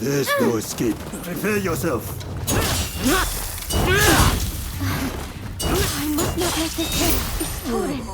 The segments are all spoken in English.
There's no escape. Prepare yourself. I must not let this hurt. It's foreign.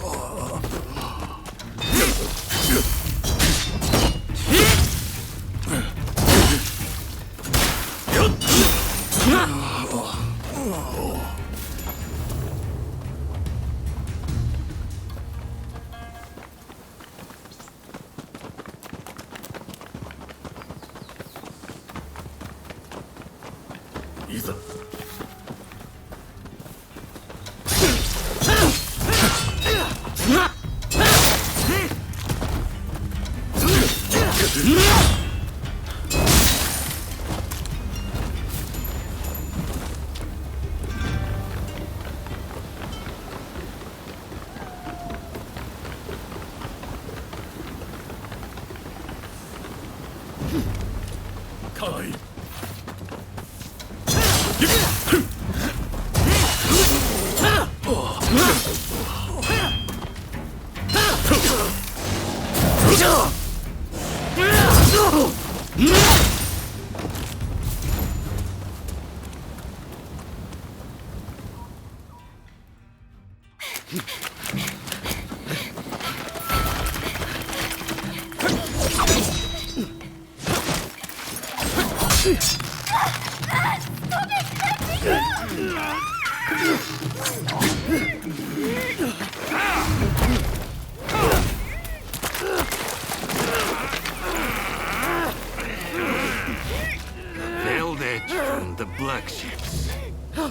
From the black ships.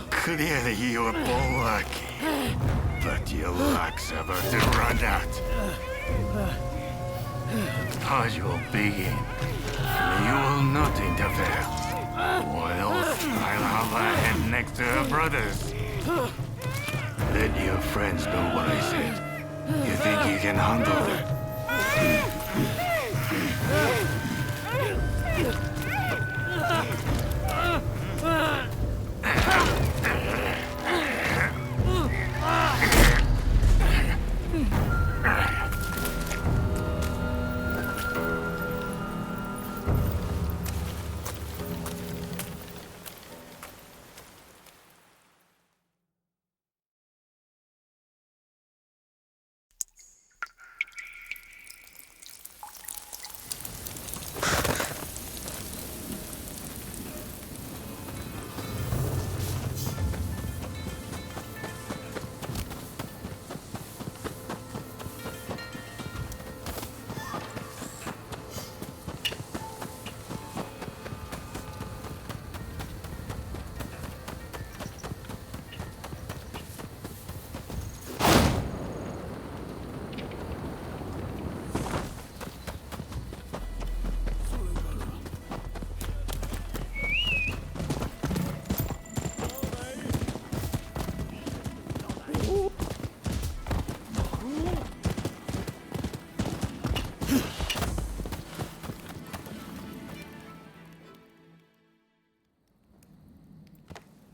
Clearly you were born lucky. But your luck's about to run out. Purge will begin. You will not interfere. Or else I'll have her head next to her brothers. Let your friends know what I said. You think you can handle that?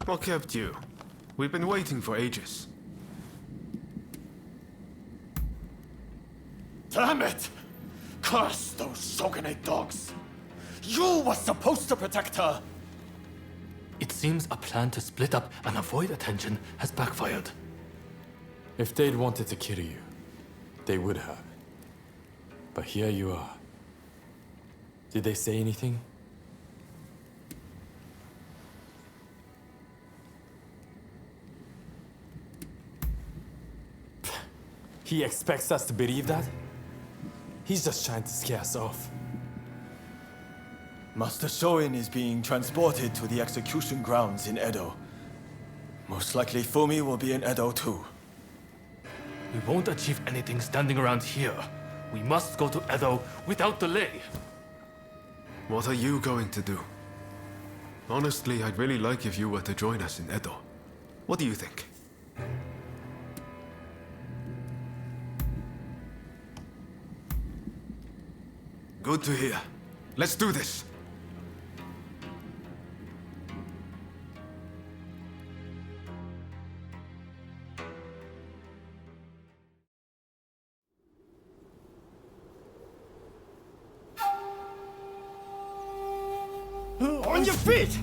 What kept you? We've been waiting for ages. Damn it! Curse those Shogunate dogs! You were supposed to protect her! It seems a plan to split up and avoid attention has backfired. If they'd wanted to kill you, they would have. But here you are. Did they say anything? He expects us to believe that? He's just trying to scare us off. Master Shoin is being transported to the execution grounds in Edo. Most likely Fumi will be in Edo too. We won't achieve anything standing around here. We must go to Edo without delay. What are you going to do? Honestly, I'd really like if you were to join us in Edo. What do you think? Good to hear. Let's do this. your feet!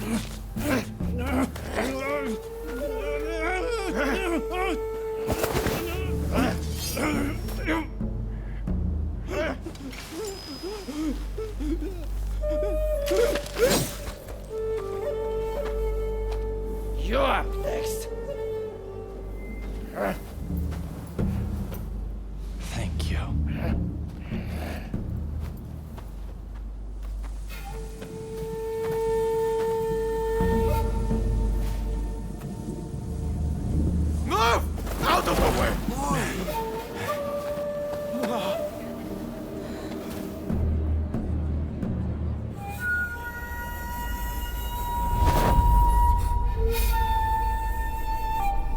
You're up next. Thank you. Move! Out of the way!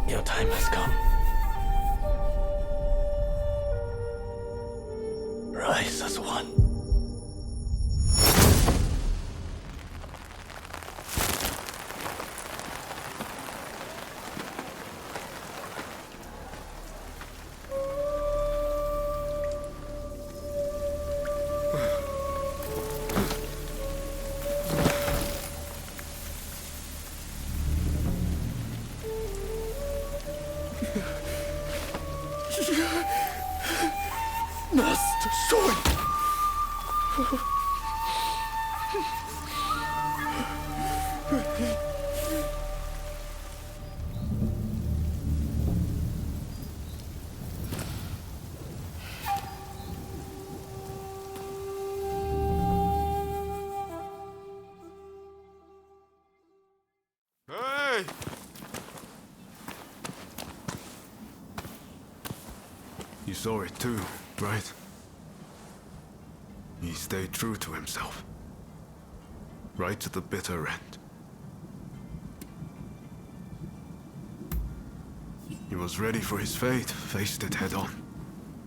Your time has come. Rise as one. Master Sword! Hey! You saw it too, right? He stayed true to himself. Right to the bitter end. He was ready for his fate, faced it head on.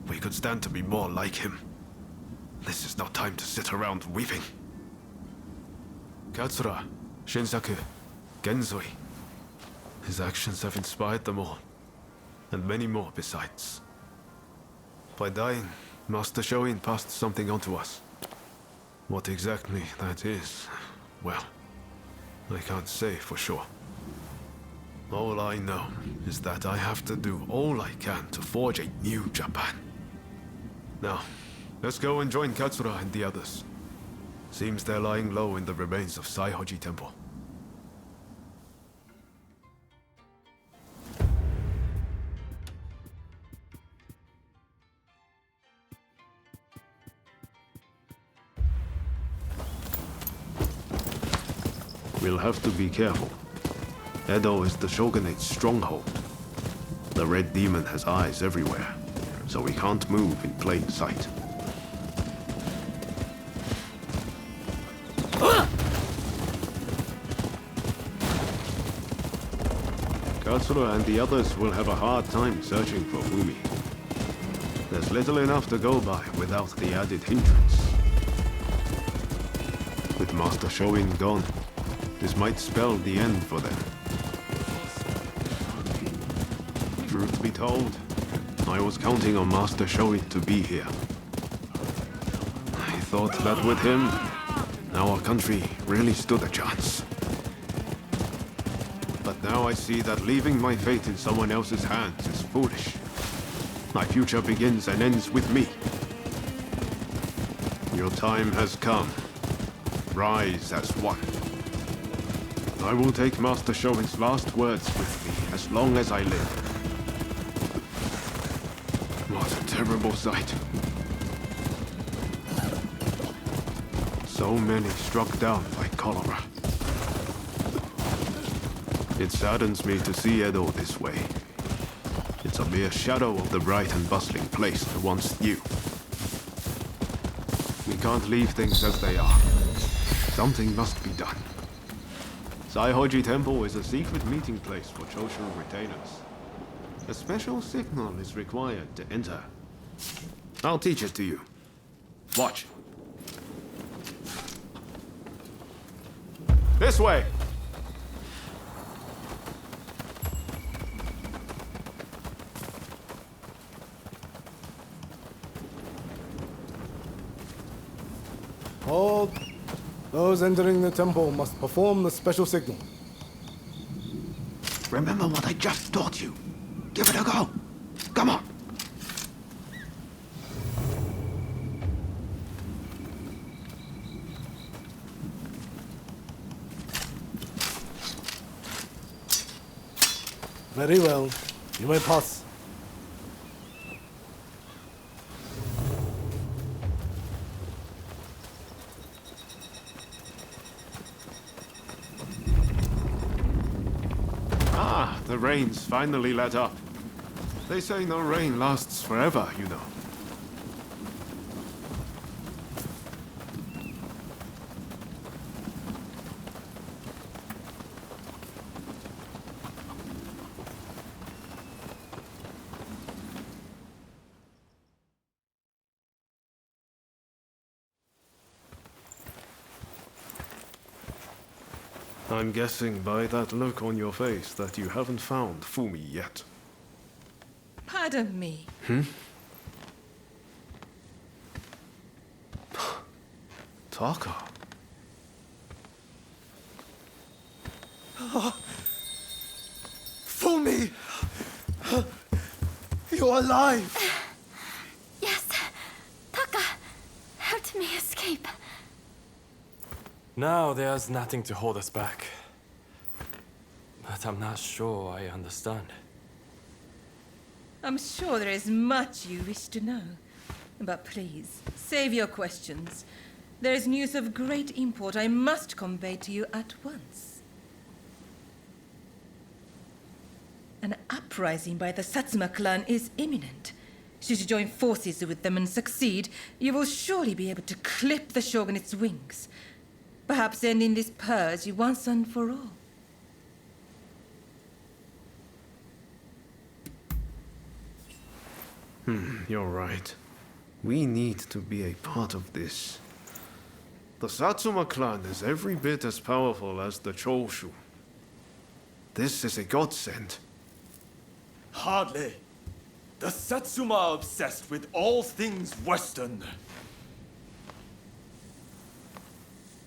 We could stand to be more like him. This is not time to sit around weeping. Katsura, Shinsaku, Genzoi. His actions have inspired them all, and many more besides. By dying, Master Shoin passed something on to us. What exactly that is, well, I can't say for sure. All I know is that I have to do all I can to forge a new Japan. Now, let's go and join Katsura and the others. Seems they're lying low in the remains of Saihoji Temple. We'll have to be careful. Edo is the shogunate's stronghold. The Red Demon has eyes everywhere, so we can't move in plain sight. Katsura and the others will have a hard time searching for Fumi. There's little enough to go by without the added hindrance. With Master Shoin gone, this might spell the end for them. Truth be told, I was counting on Master Shoin to be here. I thought that with him, our country really stood a chance. But now I see that leaving my fate in someone else's hands is foolish. My future begins and ends with me. Your time has come. Rise as one. I will take Master Shoin's last words with me as long as I live. What a terrible sight. So many struck down by cholera. It saddens me to see Edo this way. It's a mere shadow of the bright and bustling place I once knew. We can't leave things as they are. Something must be done. Saihoji Temple is a secret meeting place for Choshu retainers. A special signal is required to enter. I'll teach it to you. Watch. This way! Hold. Those entering the temple must perform the special signal. Remember what I just taught you. Give it a go. Come on. Very well. You may pass. Ah, the rain's finally let up. They say no rain lasts forever, you know. I'm guessing by that look on your face that you haven't found Fumi yet. Pardon me. Taka. Fumi! You're alive! Yes. Taka helped me escape. Now there's nothing to hold us back. But I'm not sure I understand. I'm sure there is much you wish to know. But please, save your questions. There is news of great import I must convey to you at once. An uprising by the Satsuma clan is imminent. Should you join forces with them and succeed, you will surely be able to clip the shogunate's wings. Perhaps ending this purge once and for all. You're right. We need to be a part of this. The Satsuma clan is every bit as powerful as the Choshu. This is a godsend. Hardly. The Satsuma are obsessed with all things Western.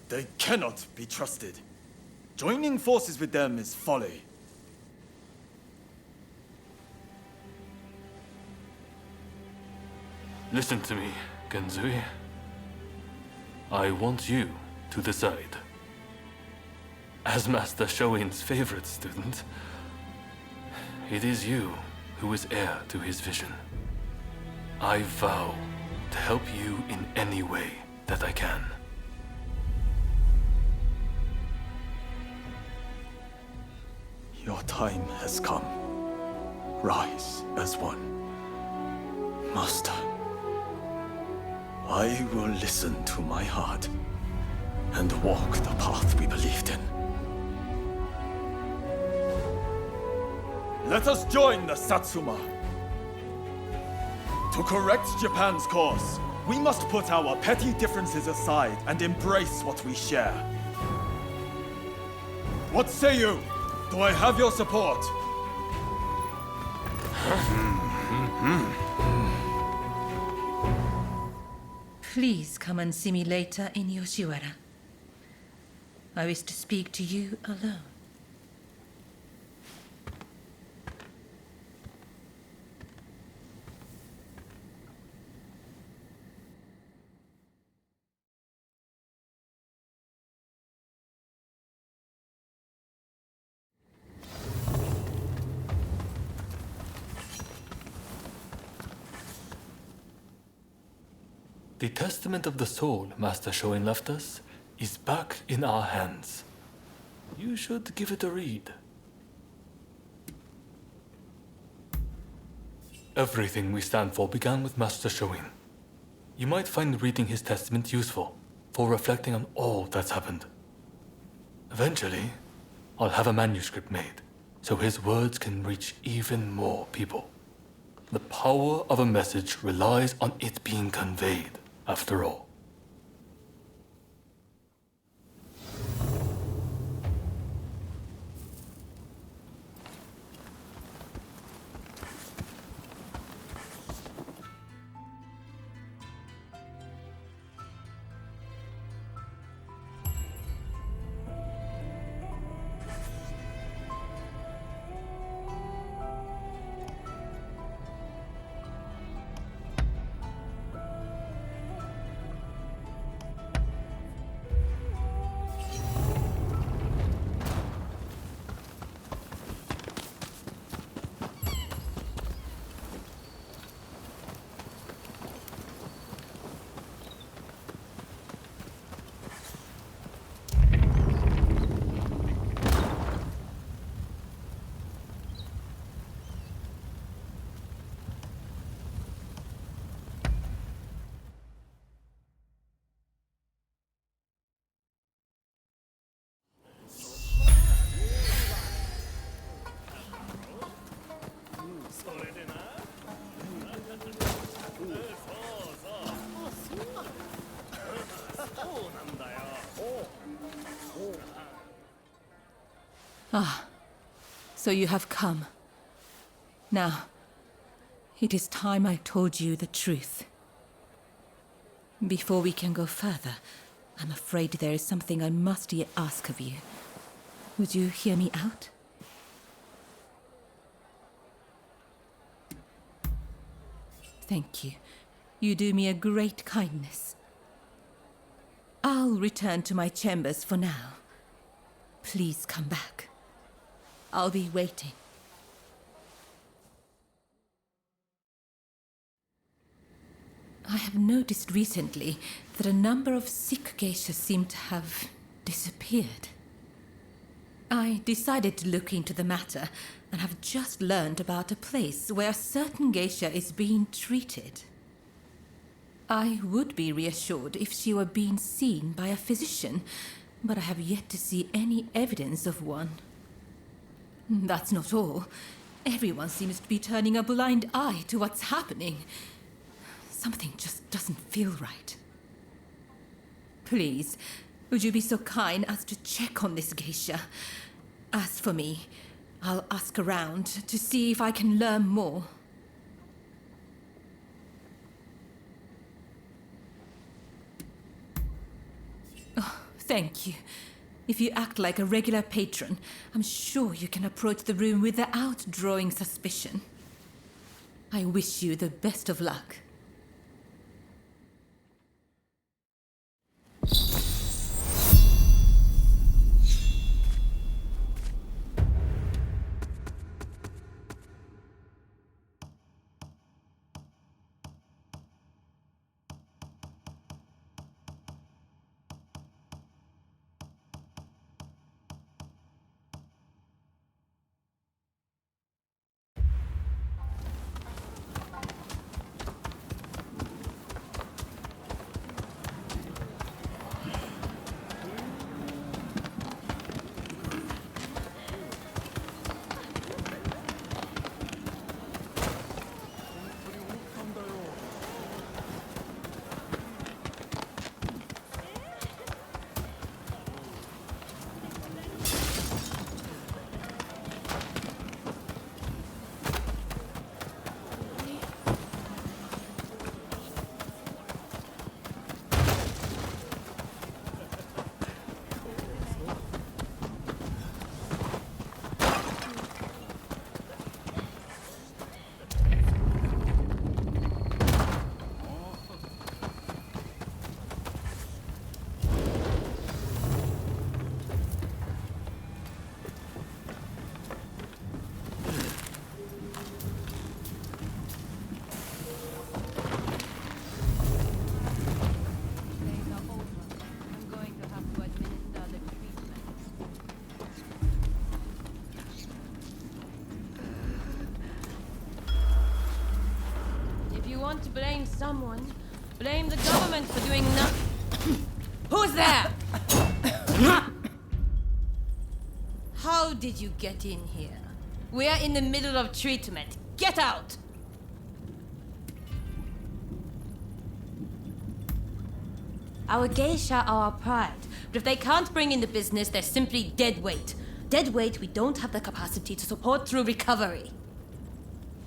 They cannot be trusted. Joining forces with them is folly. Listen to me, Genzui. I want you to decide. As Master Shoin's favorite student, it is you who is heir to his vision. I vow to help you in any way that I can. Your time has come. Rise as one. Master, I will listen to my heart and walk the path we believed in. Let us join the Satsuma. To correct Japan's course, we must put our petty differences aside and embrace what we share. What say you? Do I have your support? Please come and see me later in Yoshiwara. I wish to speak to you alone. The testament of the soul Master Shoin left us is back in our hands. You should give it a read. Everything we stand for began with Master Shoin. You might find reading his testament useful for reflecting on all that's happened. Eventually, I'll have a manuscript made so his words can reach even more people. The power of a message relies on it being conveyed, after all. So you have come. Now, it is time I told you the truth. Before we can go further, I'm afraid there is something I must yet ask of you. Would you hear me out? Thank you. You do me a great kindness. I'll return to my chambers for now. Please come back. I'll be waiting. I have noticed recently that a number of sick geishas seem to have disappeared. I decided to look into the matter and have just learned about a place where a certain geisha is being treated. I would be reassured if she were being seen by a physician, but I have yet to see any evidence of one. That's not all. Everyone seems to be turning a blind eye to what's happening. Something just doesn't feel right. Please, would you be so kind as to check on this geisha? As for me, I'll ask around to see if I can learn more. Oh, thank you. If you act like a regular patron, I'm sure you can approach the room without drawing suspicion. I wish you the best of luck. To blame someone, blame the government for doing nothing. Who's there? How did you get in here? We're in the middle of treatment. Get out! Our geisha are our pride, but if they can't bring in the business, they're simply dead weight. Dead weight we don't have the capacity to support through recovery.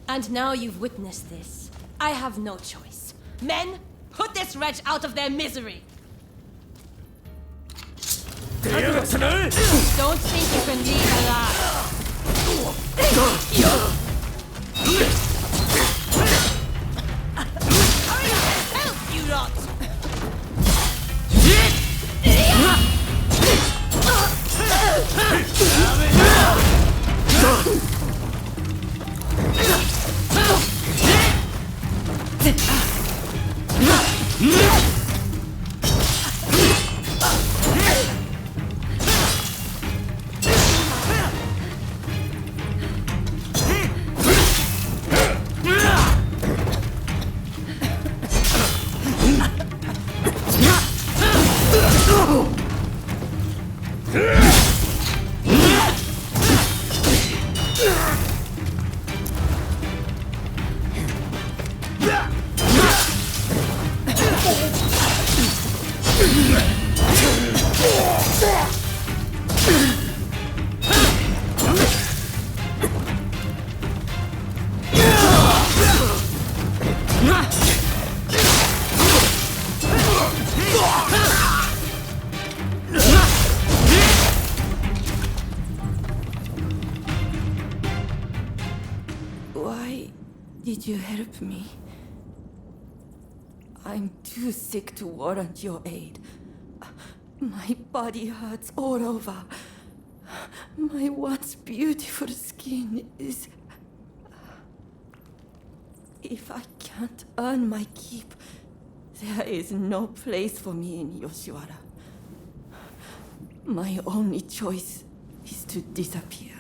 And now you've witnessed this. I have no choice. Men, put this wretch out of their misery! Don't think you can leave alive! Help, you lot! Why did you help me? I'm too sick to warrant your aid. My body hurts all over. My once beautiful skin is... If I can't earn my keep, there is no place for me in Yoshiwara. My only choice is to disappear.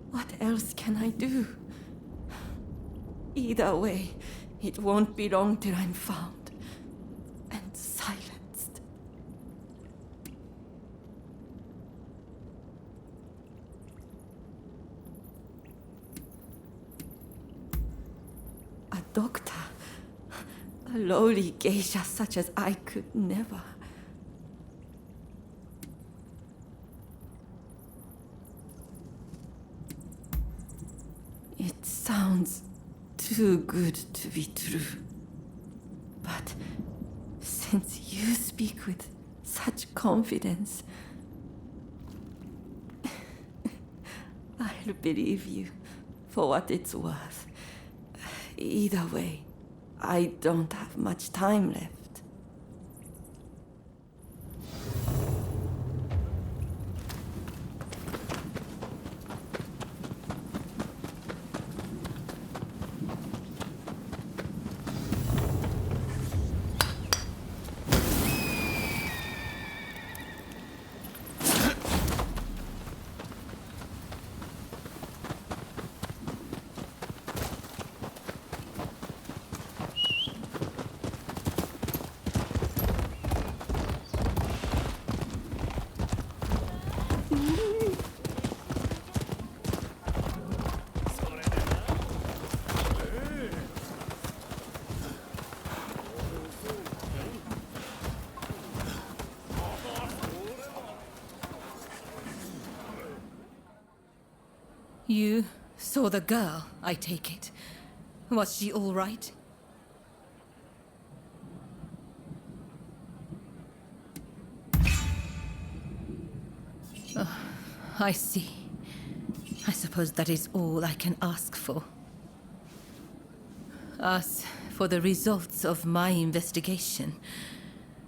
What else can I do? Either way, it won't be long till I'm found and silenced. A doctor, a lowly geisha such as I could never. It sounds too good to be true. But since you speak with such confidence, I'll believe you for what it's worth. Either way, I don't have much time left. You saw the girl, I take it. Was she all right? Oh, I see. I suppose that is all I can ask for. As for the results of my investigation,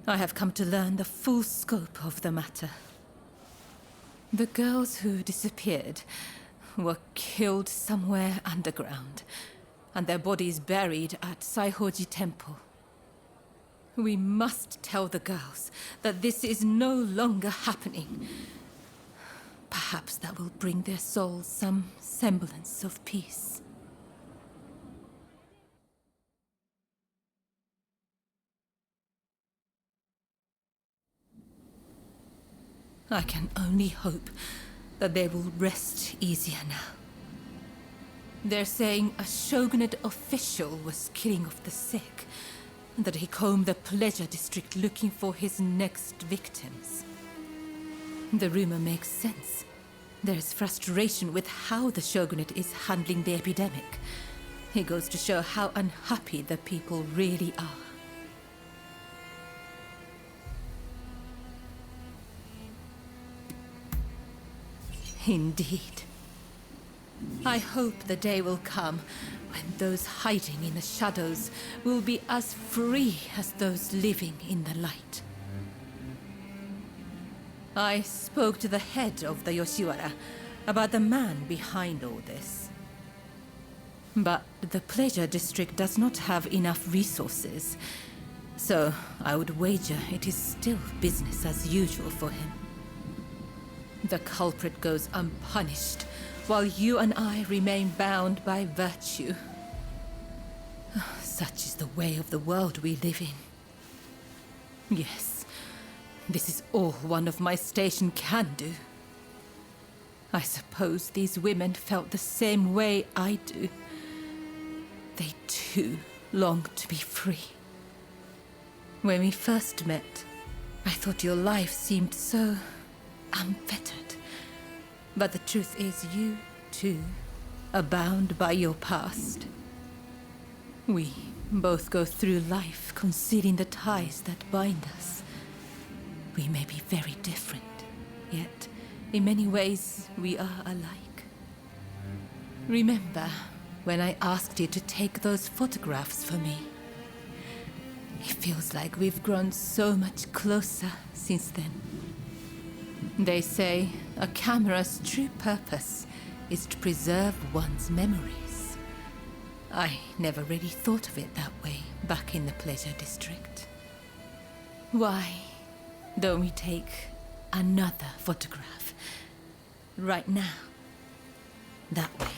I have come to learn the full scope of the matter. The girls who disappeared were killed somewhere underground, and their bodies buried at Saihoji Temple. We must tell the girls that this is no longer happening. Perhaps that will bring their souls some semblance of peace. I can only hope that they will rest easier now. They're saying a shogunate official was killing off the sick, and that he combed the pleasure district looking for his next victims. The rumor makes sense. There's frustration with how the shogunate is handling the epidemic. It goes to show how unhappy the people really are. Indeed. I hope the day will come when those hiding in the shadows will be as free as those living in the light. I spoke to the head of the Yoshiwara about the man behind all this. But the pleasure district does not have enough resources, so I would wager it is still business as usual for him. The culprit goes unpunished, while you and I remain bound by virtue. Such is the way of the world we live in. Yes, this is all one of my station can do. I suppose these women felt the same way I do. They too long to be free. When we first met, I thought your life seemed so unfettered. But the truth is you, too, are bound by your past. We both go through life concealing the ties that bind us. We may be very different, yet in many ways we are alike. Remember, when I asked you to take those photographs for me. It feels like we've grown so much closer since then. They say a camera's true purpose is to preserve one's memories. I never really thought of it that way back in the Pleasure District. Why don't we take another photograph right now? That way,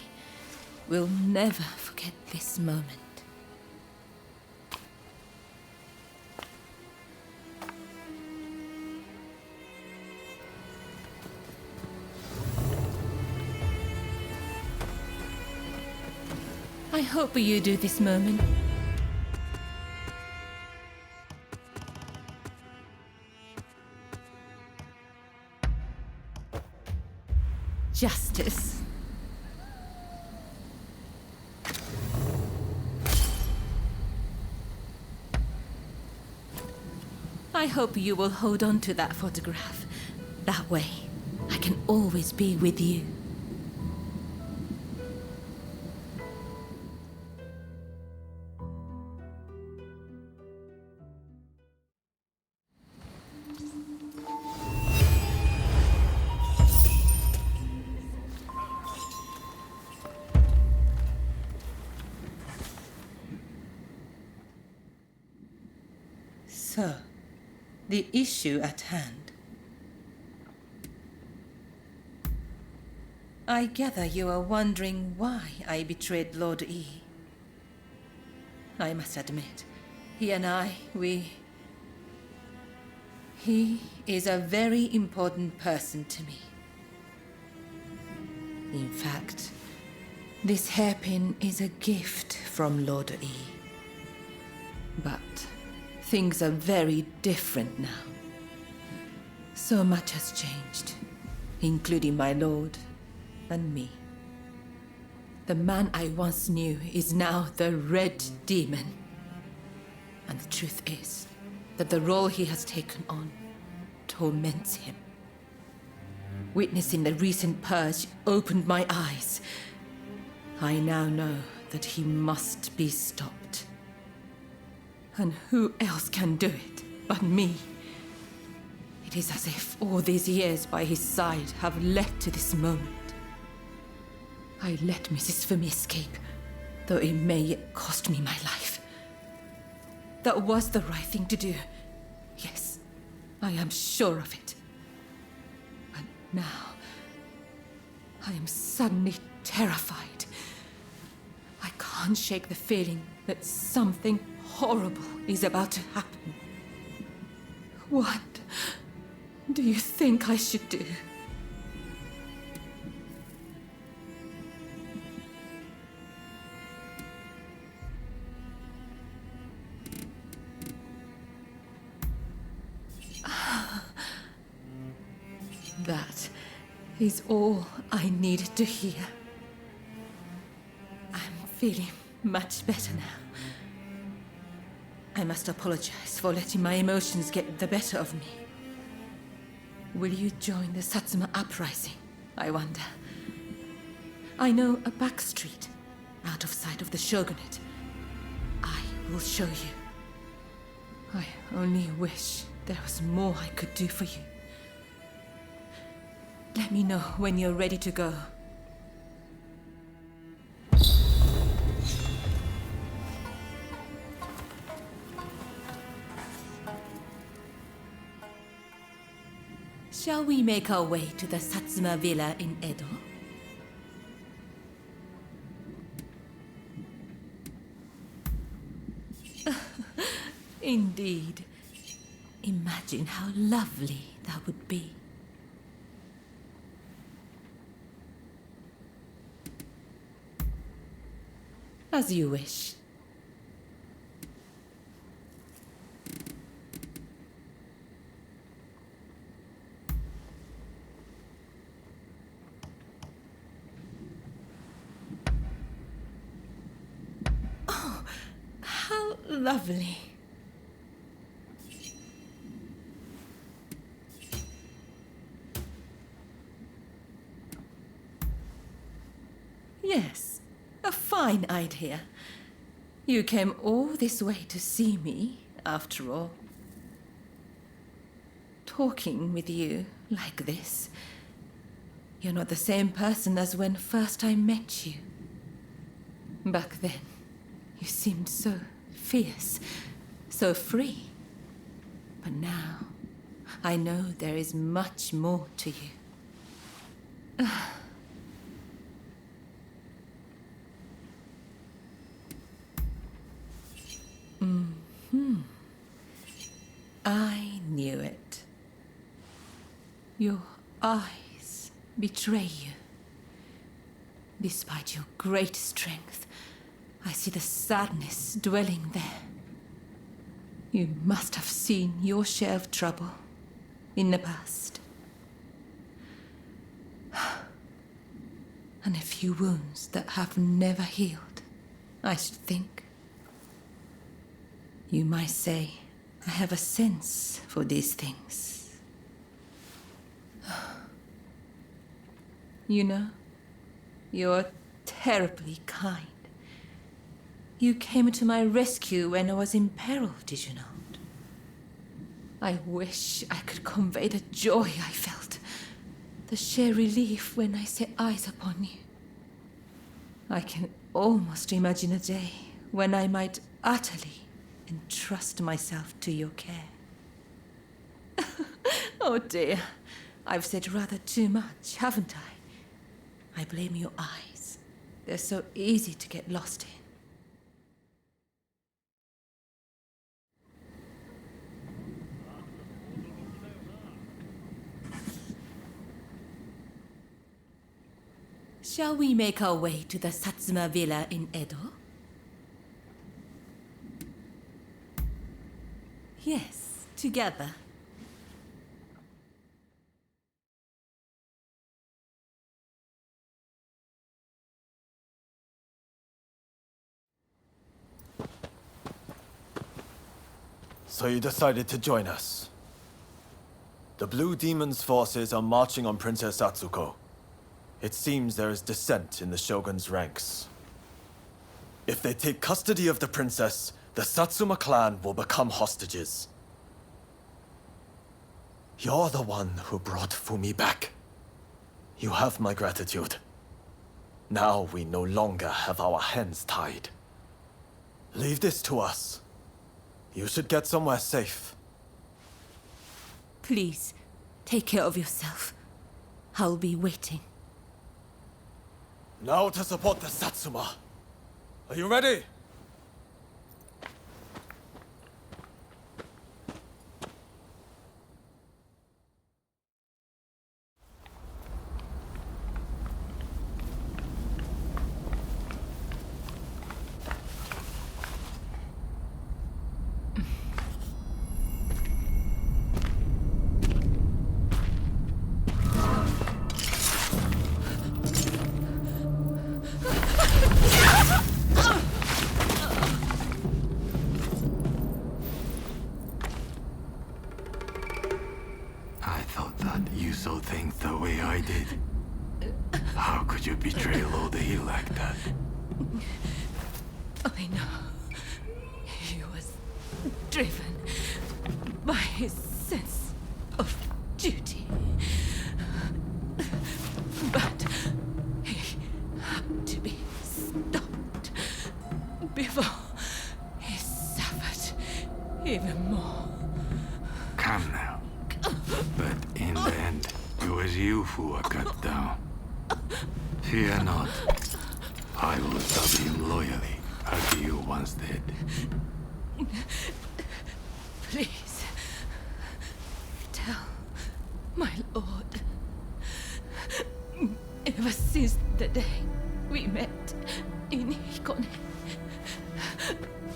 we'll never forget this moment. I hope you do this moment. Justice. I hope you will hold on to that photograph. That way, I can always be with you. So, the issue at hand. I gather you are wondering why I betrayed Lord E. I must admit, he and I, He is a very important person to me. In fact, this hairpin is a gift from Lord E. But things are very different now. So much has changed, including my lord and me. The man I once knew is now the Red Demon. And the truth is that the role he has taken on torments him. Witnessing the recent purge opened my eyes. I now know that he must be stopped. And who else can do it but me? It is as if all these years by his side have led to this moment. I let Mrs. Fumi escape, though it may yet cost me my life. That was the right thing to do. Yes, I am sure of it. But now, I am suddenly terrified. I can't shake the feeling that something horrible is about to happen. What do you think I should do? That is all I needed to hear. I'm feeling much better now. I must apologize for letting my emotions get the better of me. Will you join the Satsuma uprising, I wonder? I know a back street, out of sight of the shogunate. I will show you. I only wish there was more I could do for you. Let me know when you're ready to go. Shall we make our way to the Satsuma villa in Edo? Indeed. Imagine how lovely that would be. As you wish. Oh, how lovely. Yes, a fine fine idea. You came all this way to see me, after all. Talking with you like this, you're not the same person as when first I met you. Back then, you seemed so fierce, so free. But now, I know there is much more to you. I knew it. Your eyes betray you. Despite your great strength, I see the sadness dwelling there. You must have seen your share of trouble in the past. And a few wounds that have never healed, I should think. You might say I have a sense for these things. You know, you're terribly kind. You came to my rescue when I was in peril, did you not? I wish I could convey the joy I felt, the sheer relief when I set eyes upon you. I can almost imagine a day when I might utterly entrust myself to your care. Oh dear, I've said rather too much, haven't I? I blame your eyes. They're so easy to get lost in. Shall we make our way to the Satsuma villa in Edo? Yes, together. So you decided to join us. The Blue Demon's forces are marching on Princess Atsuko. It seems there is dissent in the Shogun's ranks. If they take custody of the princess, the Satsuma clan will become hostages. You're the one who brought Fumi back. You have my gratitude. Now we no longer have our hands tied. Leave this to us. You should get somewhere safe. Please, take care of yourself. I'll be waiting. Now to support the Satsuma. Are you ready? I know. He was driven by his sense of duty. But he had to be stopped before he suffered even more. Come now. But in the end, it was you who were cut down. Fear not. I will serve him loyally, as you once did. Please, tell my lord. Ever since the day we met in Hikone,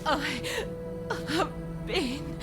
I have been